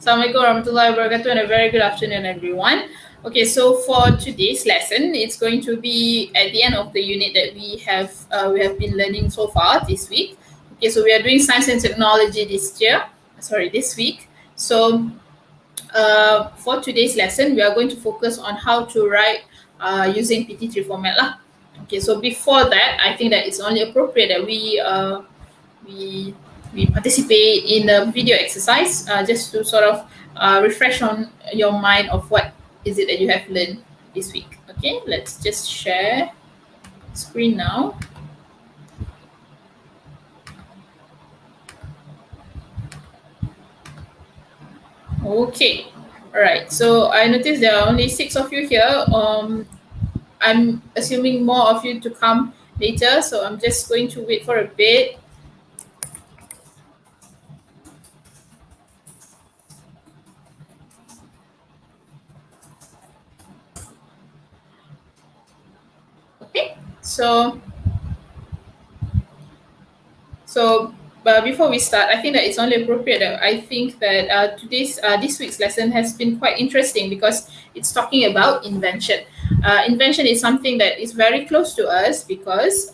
Assalamualaikum warahmatullahi wabarakatuh and a very good afternoon everyone. Okay, so for today's lesson, it's going to be at the end of the unit that we have been learning so far this week. Okay, so we are doing science and technology this week. So for today's lesson, we are going to focus on how to write using PT3 format lah. Okay, so before that, I think that it's only appropriate that we we participate in a video exercise just to sort of refresh on your mind of what is it that you have learned this week. Okay, let's just share screen now. Okay, all right. So I noticed there are only 6 of you here. I'm assuming more of you to come later, so I'm just going to wait for a bit. Okay, so before we start, I think that it's only appropriate that I think that this week's lesson has been quite interesting because it's talking about invention. Invention is something that is very close to us because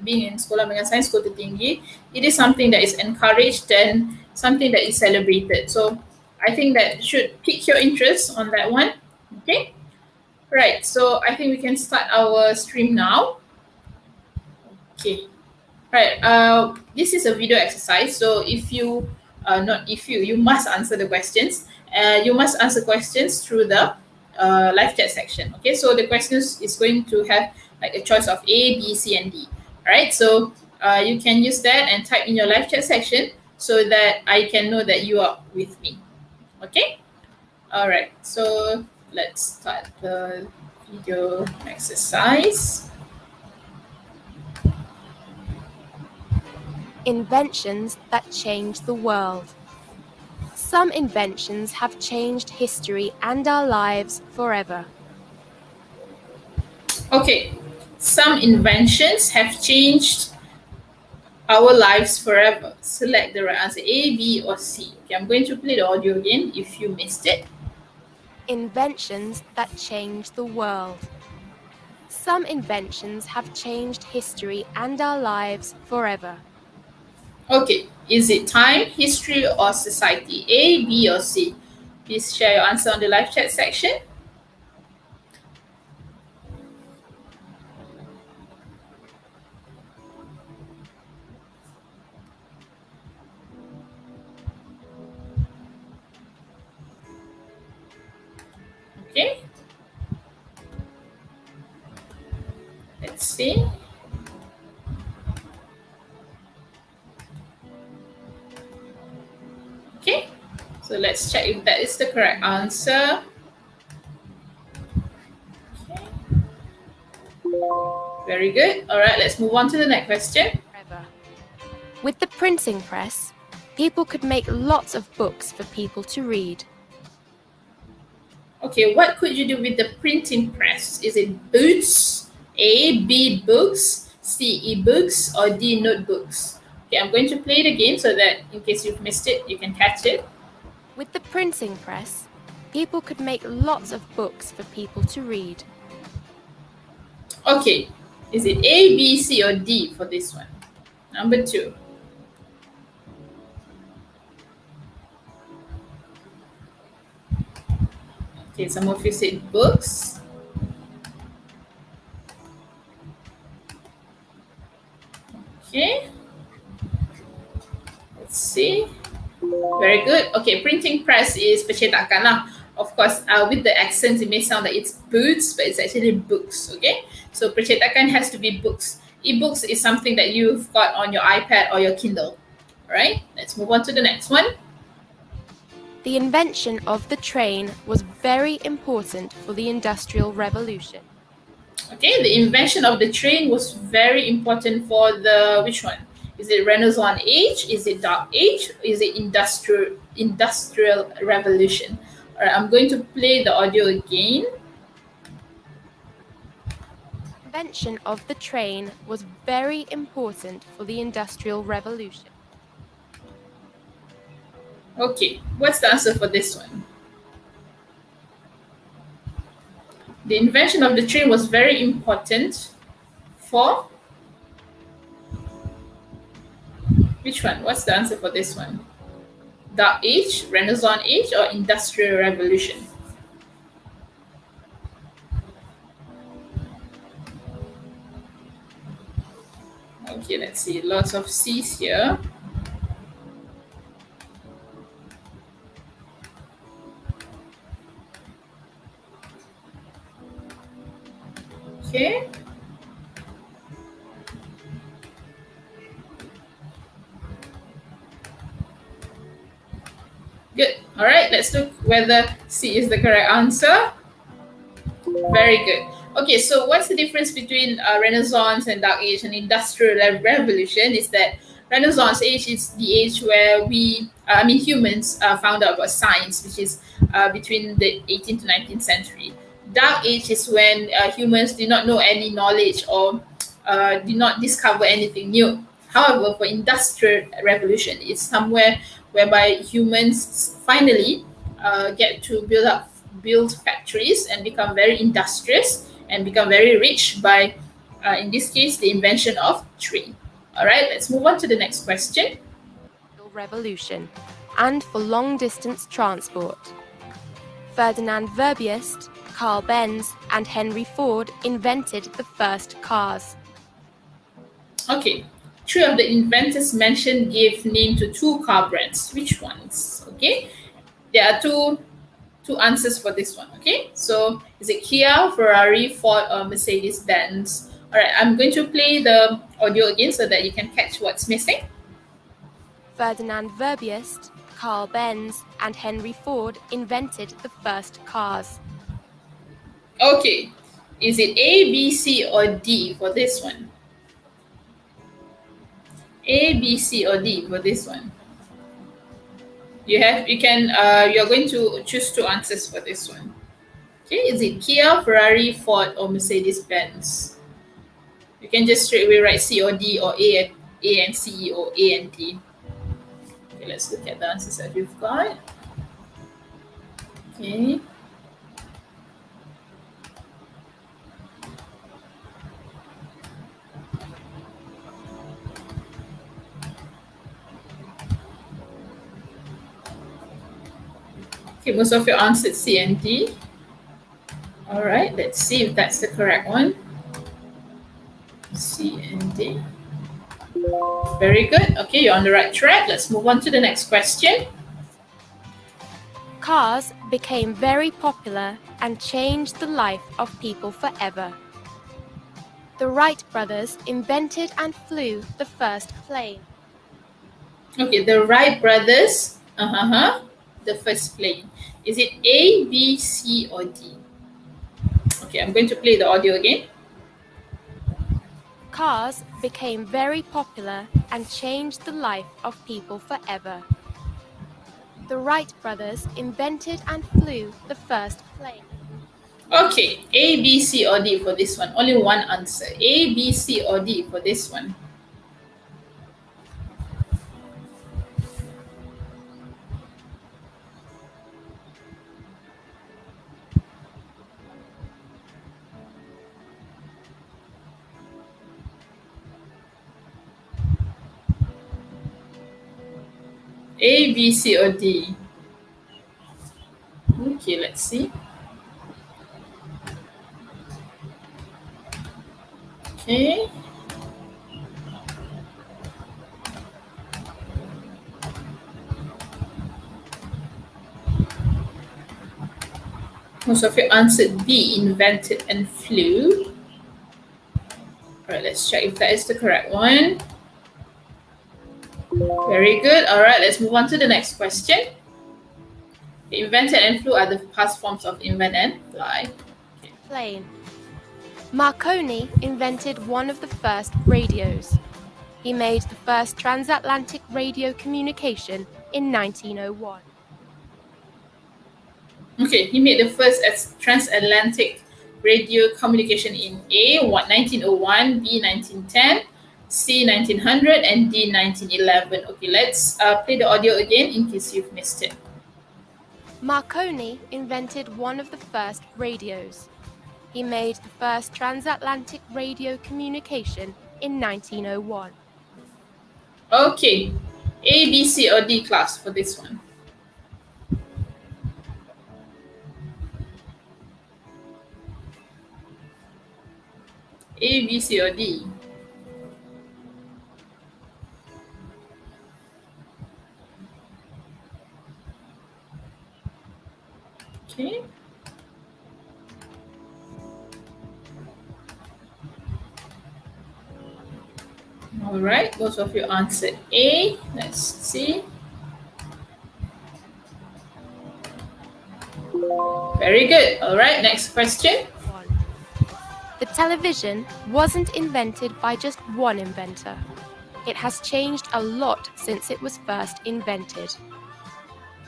being in Sekolah Menengah Sains Kota Tinggi, it is something that is encouraged and something that is celebrated. So I think that should pique your interest on that one. Okay, right. So I think we can start our stream now. Okay. Right. This is a video exercise. So if you, not if you must answer the questions. You must answer questions through the live chat section. Okay. So the questions is going to have like a choice of A, B, C, and D. All right. So you can use that and type in your live chat section so that I can know that you are with me. Okay. All right. So let's start the video exercise. Inventions that change the world. Some inventions have changed history and our lives forever. Okay, some inventions have changed our lives forever. Select the right answer, A, B, or C. Okay, I'm going to play the audio again if you missed it. Inventions that change the world. Some inventions have changed history and our lives forever. Okay, is it time, history, or society? A, B, or C? Please share your answer on the live chat section. Okay. Let's see. Okay, so let's check if that is the correct answer. Okay. Very good. All right, let's move on to the next question. With the printing press, people could make lots of books for people to read. Okay, what could you do with the printing press? Is it boots, A, B, books, C, e-books, or D, notebooks? Okay, I'm going to play it again so that in case you've missed it, you can catch it. With the printing press, people could make lots of books for people to read. Okay, is it A, B, C, or D for this one? Number 2. Okay, some of you said books. Okay. Let's see. Very good. Okay, printing press is percetakan lah. Of course, with the accents, it may sound like it's boots, but it's actually books. Okay, so percetakan has to be books. E-books is something that you've got on your iPad or your Kindle. All right, let's move on to the next one. The invention of the train was very important for the Industrial Revolution. Okay, the invention of the train was very important for the which one? Is it Renaissance age? Is it Dark Age? Is it Industrial Revolution? All right, I'm going to play the audio again. The invention of the train was very important for the Industrial Revolution. Okay, what's the answer for this one? The invention of the train was very important for which one? What's the answer for this one? Dark Age, Renaissance Age, or Industrial Revolution? Okay, let's see. Lots of C's here. Okay. Good. All right, let's look whether C is the correct answer. Very good. Okay, so what's the difference between Renaissance and Dark Age and Industrial Revolution? Is that Renaissance age is the age where humans found out about science, which is between the 18th to 19th century. Dark Age is when humans did not know any knowledge or did not discover anything new. However, for Industrial Revolution, it's somewhere whereby humans finally get to build factories and become very industrious and become very rich by, in this case, the invention of trade. All right, let's move on to the next question. Revolution, and for long-distance transport. Ferdinand Verbiest, Carl Benz, and Henry Ford invented the first cars. Okay, three of the inventors mentioned gave name to two car brands. Which ones? Okay, there are two answers for this one. Okay, so is it Kia, Ferrari, Ford, or Mercedes Benz? All right, I'm going to play the audio again so that you can catch what's missing. Ferdinand Verbiest, Carl Benz, and Henry Ford invented the first cars. Okay, is it A, B, C, or D for this one? A, B, C, or D for this one? You're going to choose two answers for this one. Okay, is it Kia, Ferrari, Ford, or Mercedes Benz? You can just straight away write C or D, or A and C, or A and D. Okay, let's look at the answers that we've got. Okay. Okay, most of you answered C and D. All right, let's see if that's the correct one. C and D. Very good. Okay, you're on the right track. Let's move on to the next question. Cars became very popular and changed the life of people forever. The Wright brothers invented and flew the first plane. Okay, the Wright brothers. The first plane. Is it A, B, C, or D? Okay, I'm going to play the audio again. Cars became very popular and changed the life of people forever. The Wright brothers invented and flew the first plane. Okay, A, B, C, or D for this one. Only one answer. A, B, C, or D for this one. A, B, C, or D? Okay, let's see. Okay. Most of you answered B, invented and flew. All right, let's check if that is the correct one. Very good. All right, let's move on to the next question. Invented and flew are the past forms of invent and fly. Okay. Plane. Marconi invented one of the first radios. He made the first transatlantic radio communication in 1901. Okay, he made the first transatlantic radio communication in A, 1901, B, 1910, C, 1900, and D, 1911. Okay, let's play the audio again in case you've missed it. Marconi invented one of the first radios. He made the first transatlantic radio communication in 1901. Okay, A, B, C, or D class for this one? A, B, C, or D? Okay. All right, both of you answered A. Let's see. Very good. All right, next question. The television wasn't invented by just one inventor. It has changed a lot since it was first invented.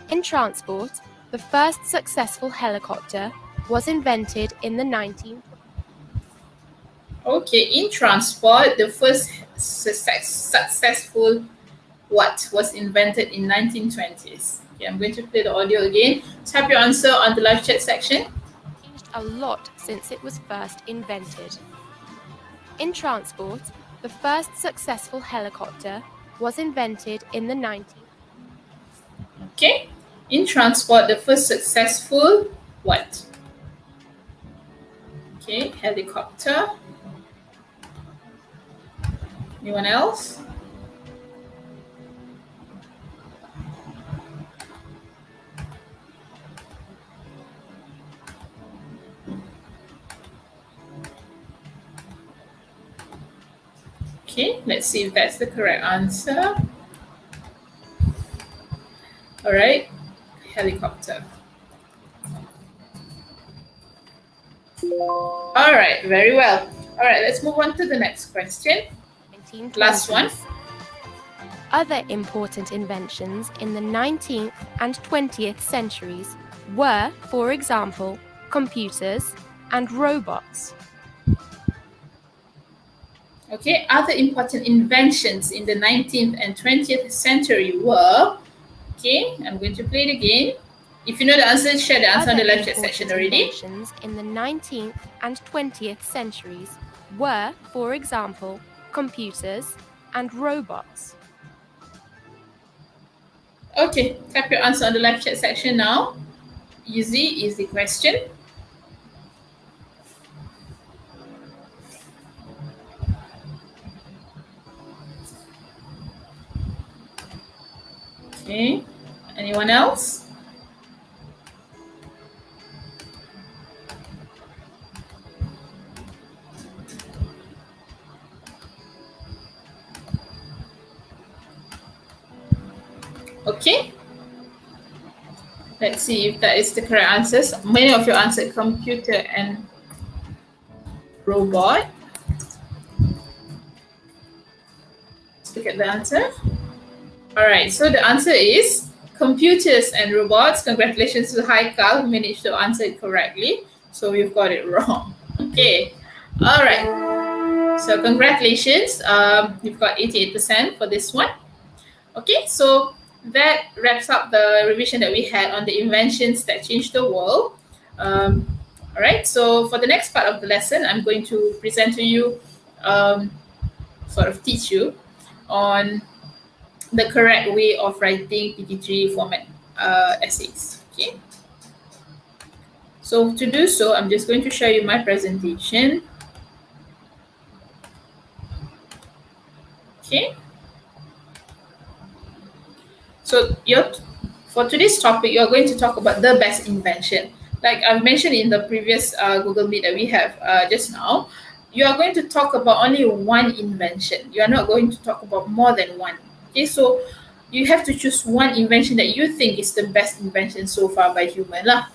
In transport, the first successful helicopter was invented in the 1920s. Okay, in transport, the first successful what was invented in 1920s? Okay, I'm going to play the audio again. Type your answer on the live chat section. Changed a lot since it was first invented. In transport, the first successful helicopter was invented in the 1920s. Okay, in transport, the first successful what? Okay, helicopter. Anyone else? Okay, let's see if that's the correct answer. All right, helicopter. All right, very well. All right, let's move on to the next question. 1920s. Last one. Other important inventions in the 19th and 20th centuries were, for example, computers and robots. Okay, other important inventions in the 19th and 20th century were, okay, I'm going to play it again. If you know the answer, share the answer on the live chat section already. Inventions in the 19th and 20th centuries were, for example, computers and robots. Okay, type your answer on the live chat section now. Easy question. Okay, anyone else? Okay, let's see if that is the correct answers. Many of you answered computer and robot. Let's look at the answer. All right, so the answer is computers and robots. Congratulations to Haikal who managed to answer it correctly. So we've got it wrong. Okay, all right. So congratulations. You've got 88% for this one. Okay, so that wraps up the revision that we had on the inventions that changed the world. All right, so for the next part of the lesson, I'm going to present to you, sort of teach you on the correct way of writing PT3 format essays. Okay. So to do so, I'm just going to show you my presentation. Okay. So for today's topic, you're going to talk about the best invention. Like I've mentioned in the previous Google Meet that we have just now, you are going to talk about only one invention. You are not going to talk about more than one. Okay, so you have to choose one invention that you think is the best invention so far by human lah.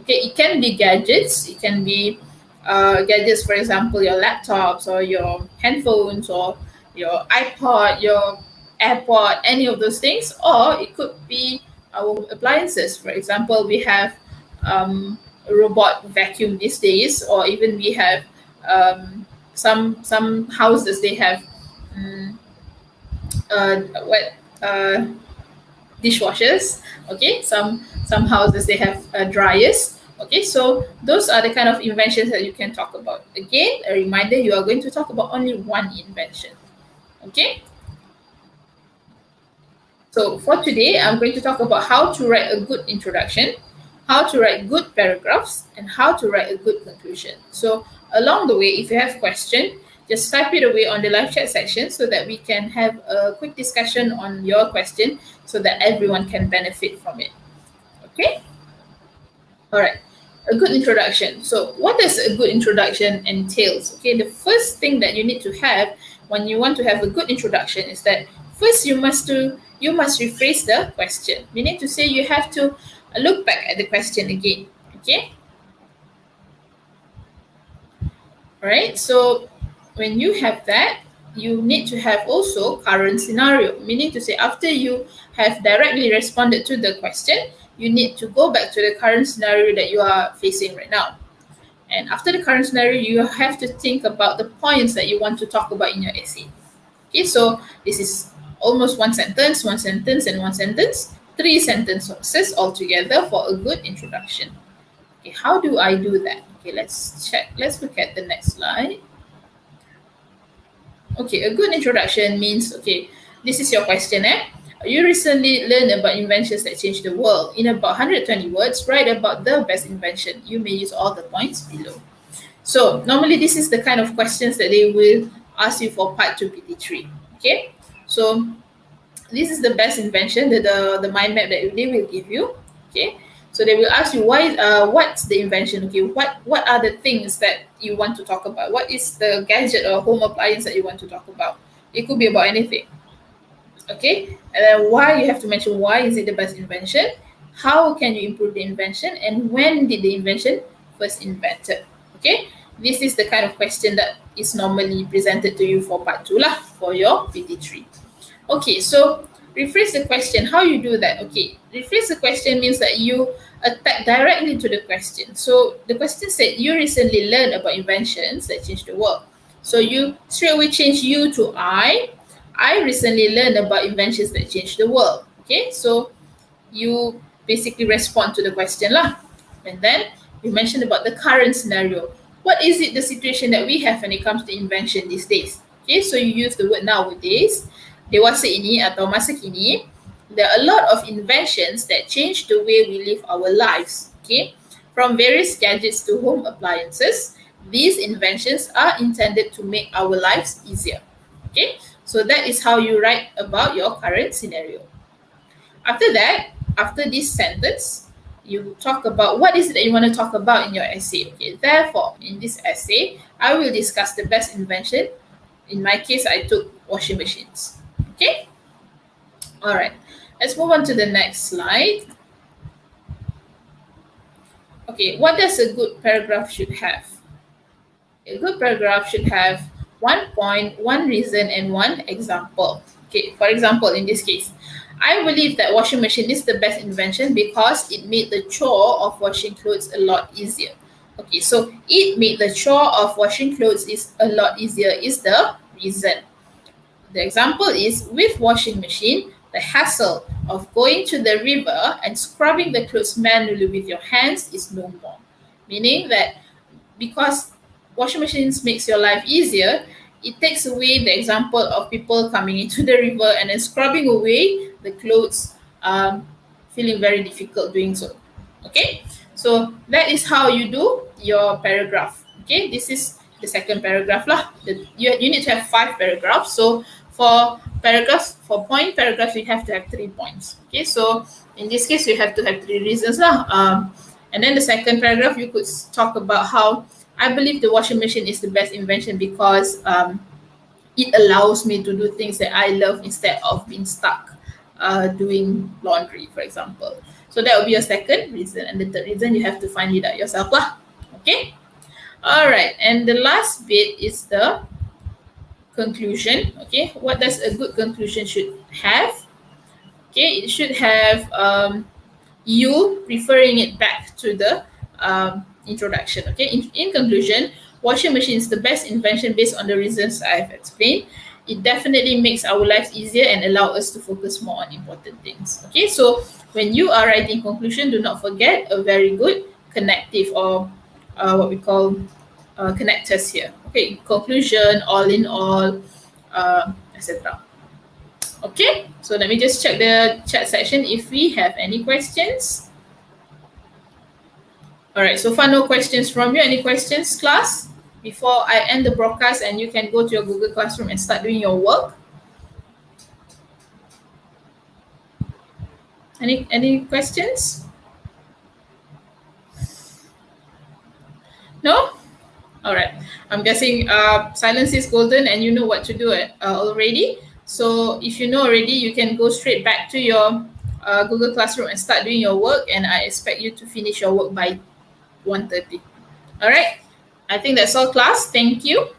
Okay, it can be gadgets. It can be gadgets, for example, your laptops or your handphones or your iPod, your AirPod, any of those things. Or it could be our appliances. For example, we have a robot vacuum these days, or even we have some houses, they have what dishwashers. Okay, some houses they have dryers. Okay, so those are the kind of inventions that you can talk about. Again, a reminder, you are going to talk about only one invention. Okay, so for today, I'm going to talk about how to write a good introduction, how to write good paragraphs, and how to write a good conclusion. So along the way, if you have question, just type it away on the live chat section so that we can have a quick discussion on your question so that everyone can benefit from it. Okay? All right. A good introduction. So what does a good introduction entails? Okay, the first thing that you need to have when you want to have a good introduction is that first you must rephrase the question. Meaning to say you have to look back at the question again. Okay? All right. So when you have that, you need to have also current scenario, meaning to say after you have directly responded to the question, you need to go back to the current scenario that you are facing right now. And after the current scenario, you have to think about the points that you want to talk about in your essay. Okay, so this is almost one sentence, and one sentence, three sentences altogether for a good introduction. Okay, how do I do that? Okay, let's check. Let's look at the next slide. Okay, a good introduction means, okay, this is your questionnaire. You recently learned about inventions that changed the world. In about 120 words, write about the best invention. You may use all the points below. So normally this is the kind of questions that they will ask you for part 2 PT3. Okay, so this is the best invention, the mind map that they will give you. Okay, so they will ask you what's the invention. Okay, what are the things that you want to talk about? What is the gadget or home appliance that you want to talk about? It could be about anything. Okay, and then why, you have to mention why is it the best invention, how can you improve the invention, and when did the invention first invented. Okay, this is the kind of question that is normally presented to you for part 2 lah, for your PT3. Okay, so rephrase the question. How you do that? Okay, rephrase the question means that you attack directly to the question. So the question said you recently learned about inventions that changed the world. So you straight away change you to I. I recently learned about inventions that changed the world. Okay, so you basically respond to the question lah. And then you mentioned about the current scenario. What is it, the situation that we have when it comes to invention these days? Okay, so you use the word nowadays. Dewasa ini atau masa kini, there are a lot of inventions that change the way we live our lives. Okay, from various gadgets to home appliances, these inventions are intended to make our lives easier. Okay, so that is how you write about your current scenario. After that, after this sentence, you talk about what is it that you want to talk about in your essay. Okay, therefore, in this essay, I will discuss the best invention. In my case, I took washing machines. Okay, all right, let's move on to the next slide. Okay, what does a good paragraph should have? A good paragraph should have 1 point, 1 reason, and 1 example. Okay, for example, in this case, I believe that washing machine is the best invention because it made the chore of washing clothes a lot easier. Okay, so it made the chore of washing clothes is a lot easier is the reason. The example is, with washing machine, the hassle of going to the river and scrubbing the clothes manually with your hands is no more. Meaning that because washing machines makes your life easier, it takes away the example of people coming into the river and then scrubbing away the clothes, feeling very difficult doing so. Okay, so that is how you do your paragraph. Okay, this is the second paragraph lah. You need to have 5 paragraphs. So for paragraphs, for point paragraphs, you have to have 3 points. Okay, so in this case, you have to have 3 reasons lah. And then the second paragraph, you could talk about how I believe the washing machine is the best invention because it allows me to do things that I love instead of being stuck doing laundry, for example. So that will be your second reason. And the third reason, you have to find it out yourself lah. Okay. All right. And the last bit is the conclusion. Okay. What does a good conclusion should have? Okay. It should have you referring it back to the introduction. Okay. In conclusion, washing machine is the best invention based on the reasons I have explained. it definitely makes our lives easier and allow us to focus more on important things. Okay, so when you are writing conclusion, do not forget a very good connective, or what we call connectors here. Okay, conclusion, all in all, etc. Okay, so let me just check the chat section if we have any questions. All right, so far no questions from you. Any questions, class? Before I end the broadcast and you can go to your Google Classroom and start doing your work. Any questions? No? All right. I'm guessing silence is golden and you know what to do already. So if you know already, you can go straight back to your Google Classroom and start doing your work. And I expect you to finish your work by 1:30. All right. I think that's all, class. Thank you.